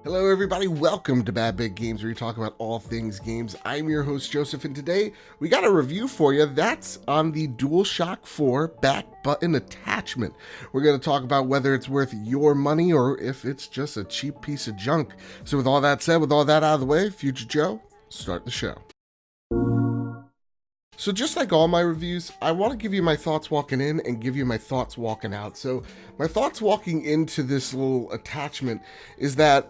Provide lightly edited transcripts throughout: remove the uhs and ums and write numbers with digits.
Hello everybody, welcome to Bad Big Games, where we talk about all things games. I'm your host Joseph, and today we got a review for you that's on the DualShock 4 back button attachment. We're going to talk about whether it's worth your money or if it's just a cheap piece of junk. So with all that said, with all that out of the way, Future Joe, start the show. So just like all my reviews, I want to give you my thoughts walking in and give you my thoughts walking out. So my thoughts walking into this little attachment is that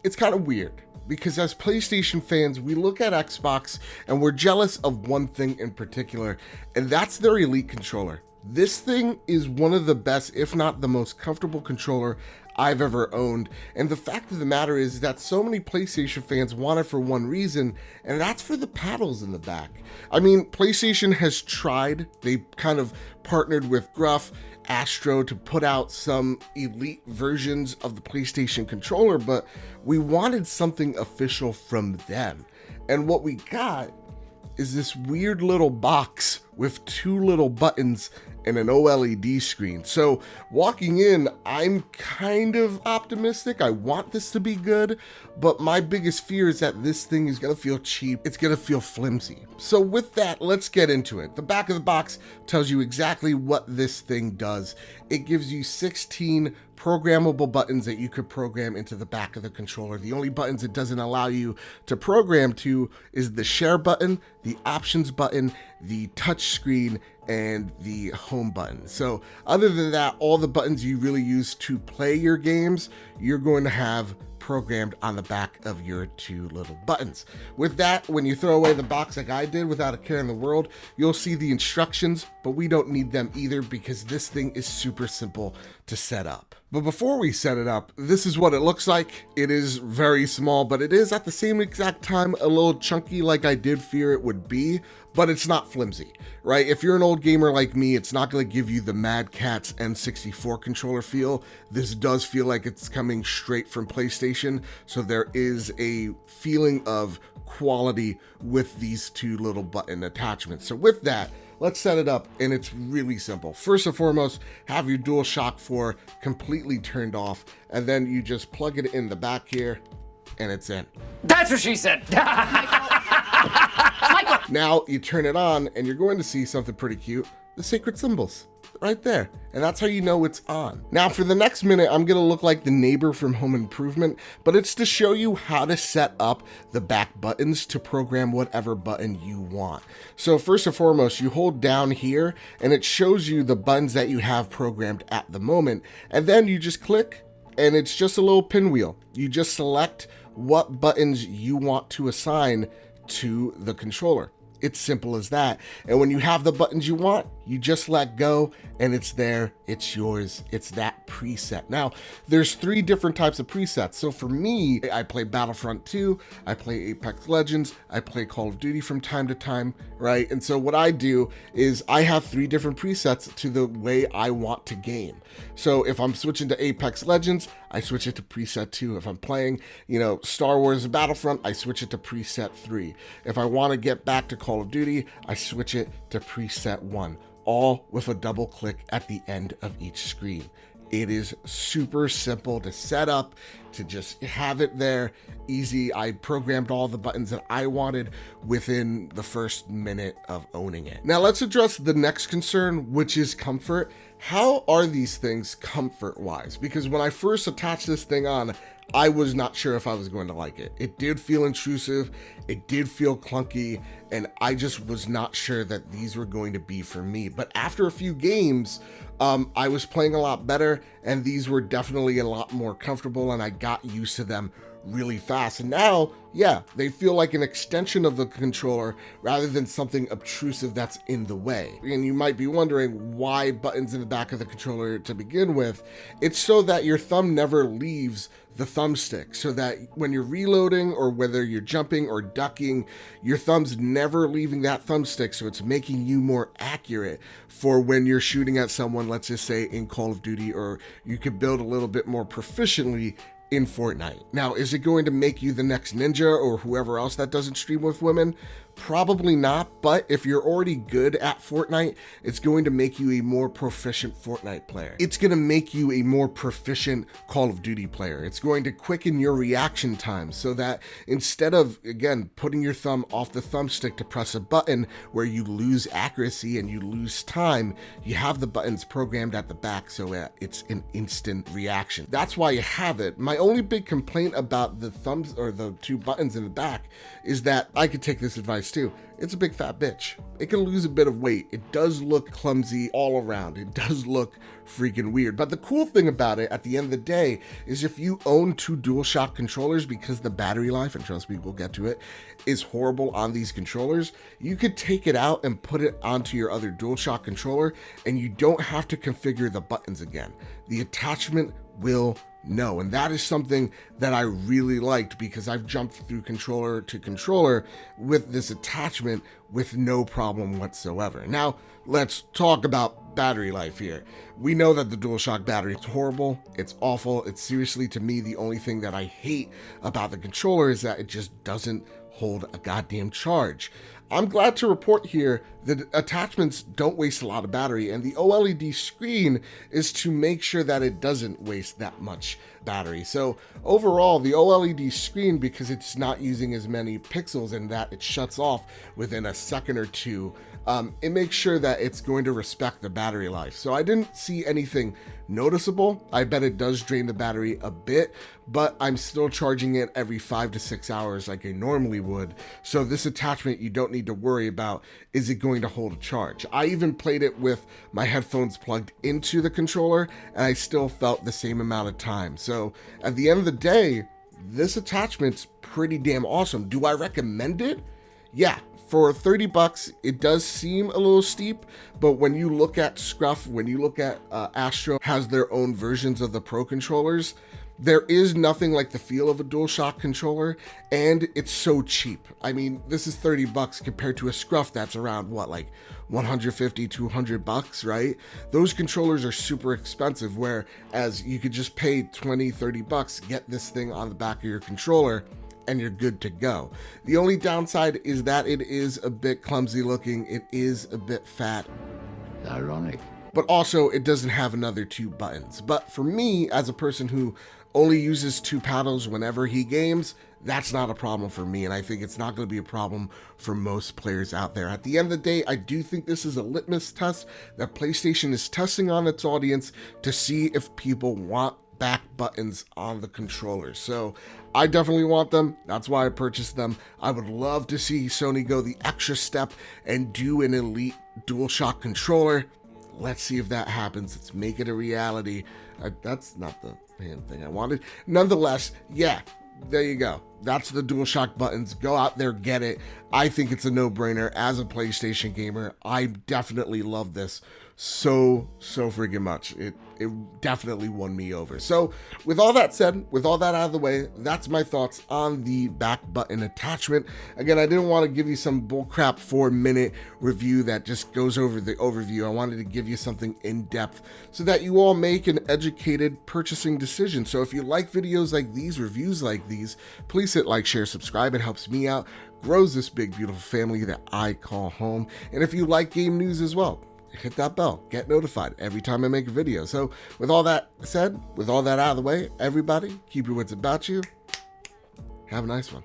it's kind of weird, because as PlayStation fans, we look at Xbox and we're jealous of one thing in particular, and that's their Elite controller. This thing is one of the best, if not the most comfortable controller I've ever owned. And the fact of the matter is that so many PlayStation fans want it for one reason, and that's for the paddles in the back. I mean, PlayStation has tried. They kind of partnered with Scruf, Astros to put out some Elite versions of the PlayStation controller, but we wanted something official from them. And what we got is this weird little box with two little buttons and an OLED screen. So walking in, I'm kind of optimistic. I want this to be good, but my biggest fear is that this thing is gonna feel cheap. It's gonna feel flimsy. So with that, let's get into it. The back of the box tells you exactly what this thing does. It gives you 16 programmable buttons that you could program into the back of the controller. The only buttons it doesn't allow you to program to is the share button, the options button, the touch screen, and the home button. So other than that, all the buttons you really use to play your games, you're going to have programmed on the back of your two little buttons. With that, when you throw away the box like I did without a care in the world, you'll see the instructions, but we don't need them either because this thing is super simple to set up. But before we set it up, this is what it looks like. It is very small, but it is at the same exact time a little chunky like I did fear it would be, but it's not flimsy, right? If you're an old gamer like me, it's not going to give you the Mad Catz N64 controller feel. This does feel like it's coming straight from PlayStation, so there is a feeling of quality with these two little button attachments. So with that, let's set it up, and it's really simple. First and foremost, have your DualShock 4 completely turned off, and then you just plug it in the back here, and it's in. That's what she said. Now you turn it on, and you're going to see something pretty cute, the sacred symbols. Right there, and that's how you know it's on. Now for the next minute, I'm gonna look like the neighbor from Home Improvement, but it's to show you how to set up the back buttons to program whatever button you want. So first and foremost, you hold down here, and it shows you the buttons that you have programmed at the moment, and then you just click, and it's just a little pinwheel. You just select what buttons you want to assign to the controller. It's simple as that. And when you have the buttons you want, you just let go and it's there, it's yours, it's that preset. Now, there's 3 different types of presets. So for me, I play Battlefront 2, I play Apex Legends, I play Call of Duty from time to time, right? And so what I do is I have 3 different presets to the way I want to game. So if I'm switching to Apex Legends, I switch it to preset 2. If I'm playing, Star Wars Battlefront, I switch it to preset 3. If I want to get back to Call of Duty, I switch it to preset 1, all with a double click at the end of each screen. It is super simple to set up, to just have it there, easy. I programmed all the buttons that I wanted within the first minute of owning it. Now let's address the next concern, which is comfort. How are these things comfort-wise? Because when I first attached this thing on, I was not sure if I was going to like it. It did feel intrusive, it did feel clunky, and I just was not sure that these were going to be for me. But after a few games, I was playing a lot better, and these were definitely a lot more comfortable, and I got used to them really fast. And now, yeah, they feel like an extension of the controller rather than something obtrusive that's in the way. And you might be wondering why buttons in the back of the controller to begin with. It's so that your thumb never leaves the thumbstick, so that when you're reloading or whether you're jumping or ducking, your thumb's never leaving that thumbstick, so it's making you more accurate for when you're shooting at someone, let's just say in Call of Duty, or you could build a little bit more proficiently in Fortnite. Now, is it going to make you the next ninja or whoever else that doesn't stream with women? Probably not, but if you're already good at Fortnite, it's going to make you a more proficient Fortnite player. It's going to make you a more proficient Call of Duty player. It's going to quicken your reaction time so that instead of, again, putting your thumb off the thumbstick to press a button where you lose accuracy and you lose time, you have the buttons programmed at the back so it's an instant reaction. That's why you have it. My only big complaint about the thumbs or the two buttons in the back is that I could take this advice too. It's a big fat bitch. It can lose a bit of weight. It does look clumsy all around. It does look freaking weird. But the cool thing about it at the end of the day is if you own two DualShock controllers, because the battery life, and trust me, we'll get to it, is horrible on these controllers, you could take it out and put it onto your other DualShock controller and you don't have to configure the buttons again. The attachment will know, and that is something that I really liked because I've jumped through controller to controller with this attachment with no problem whatsoever. Now, let's talk about battery life here. We know that the DualShock battery is horrible. It's awful. It's seriously, to me, the only thing that I hate about the controller is that it just doesn't hold a goddamn charge. I'm glad to report here that attachments don't waste a lot of battery, and the OLED screen is to make sure that it doesn't waste that much battery. So overall, the OLED screen, because it's not using as many pixels and that it shuts off within a second or two, it makes sure that it's going to respect the battery life. So I didn't see anything noticeable. I bet it does drain the battery a bit, but I'm still charging it every 5 to 6 hours like I normally would. So this attachment, you don't need to worry about, is it going to hold a charge? I even played it with my headphones plugged into the controller and I still felt the same amount of time. So at the end of the day, this attachment's pretty damn awesome. Do I recommend it? Yeah. For 30 bucks, it does seem a little steep, but when you look at Scruf, when you look at Astro has their own versions of the Pro controllers, there is nothing like the feel of a DualShock controller, and it's so cheap. I mean, this is 30 bucks compared to a Scruf that's around, what, like 150, 200 bucks, right? Those controllers are super expensive, whereas you could just pay 20, 30 bucks, get this thing on the back of your controller, and you're good to go. The only downside is that it is a bit clumsy looking. It is a bit fat. Ironic. But also it doesn't have another two buttons. But for me, as a person who only uses two paddles whenever he games, that's not a problem for me. And I think it's not going to be a problem for most players out there. At the end of the day, I do think this is a litmus test that PlayStation is testing on its audience to see if people want back buttons on the controller. So I definitely want them. That's why I purchased them. I would love to see Sony go the extra step and do an elite DualShock controller. Let's see if that happens. Let's make it a reality. That's not the hand thing I wanted. Nonetheless, yeah, there you go. That's the DualShock buttons. Go out there, get it. I think it's a no-brainer. As a PlayStation gamer, I definitely love this so freaking much. It definitely won me over. So with all that said, with all that out of the way, that's my thoughts on the back button attachment. Again, I didn't want to give you some bullcrap 4-minute review that just goes over the overview. I wanted to give you something in depth so that you all make an educated purchasing decision. So if you like videos like these, reviews like these, please hit like, share, subscribe. It helps me out, grows this big, beautiful family that I call home. And if you like game news as well, hit that bell, get notified every time I make a video. So with all that said, with all that out of the way, everybody, keep your wits about you. Have a nice one.